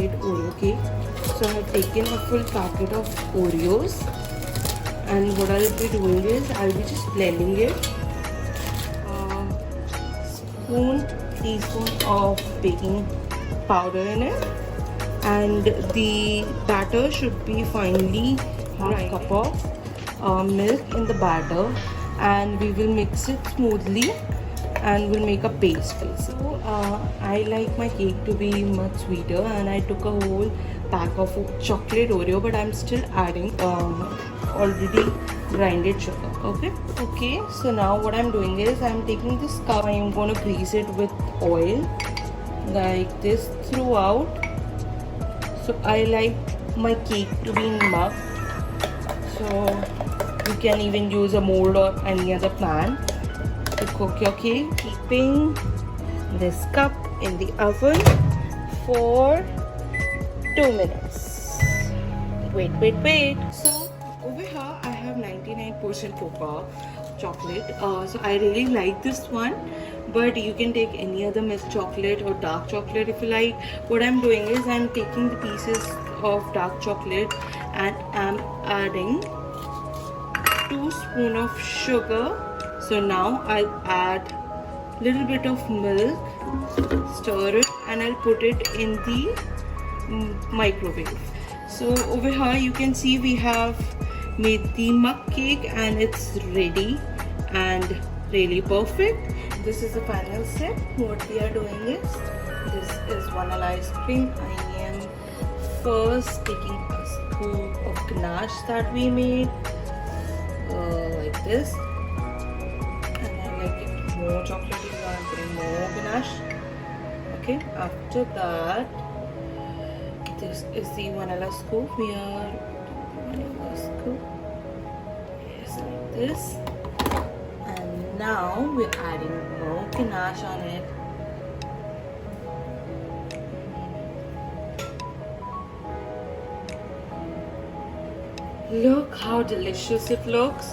Oreo cake. So I have taken a full packet of Oreos, and what I'll be doing is I'll be just blending it. Teaspoon of baking powder in it, and the batter should be finely half cup of milk in the batter, and we will mix it smoothly and we'll make a paste. So I like my cake to be much sweeter, and I took a whole pack of chocolate Oreo, but I'm still adding already grinded sugar. Okay, so now what I'm doing is I'm taking this cup, I'm going to grease it with oil like this throughout. So I like my cake to be in mug, so you can even use a mold or any other pan to cook your cake. Keeping this cup in the oven for 2 minutes. Wait. So over here I have 99% cocoa chocolate. So I really like this one, but you can take any other milk chocolate or dark chocolate if you like. What I'm doing is I'm taking the pieces of dark chocolate and I'm adding 2 spoons of sugar. So now I'll add little bit of milk, stir it, and I'll put it in the microwave. So over here you can see we have made the mug cake and it's ready and really perfect. This is the final step. What we are doing is, this is vanilla ice cream. I am first taking a scoop of ganache that we made like this, and I like it more chocolatey, so I'm putting more ganache. Okay, after that, this is the vanilla scoop. We are vanilla scoop, yes, like this, and now we're adding more ganache on it. Look how delicious it looks.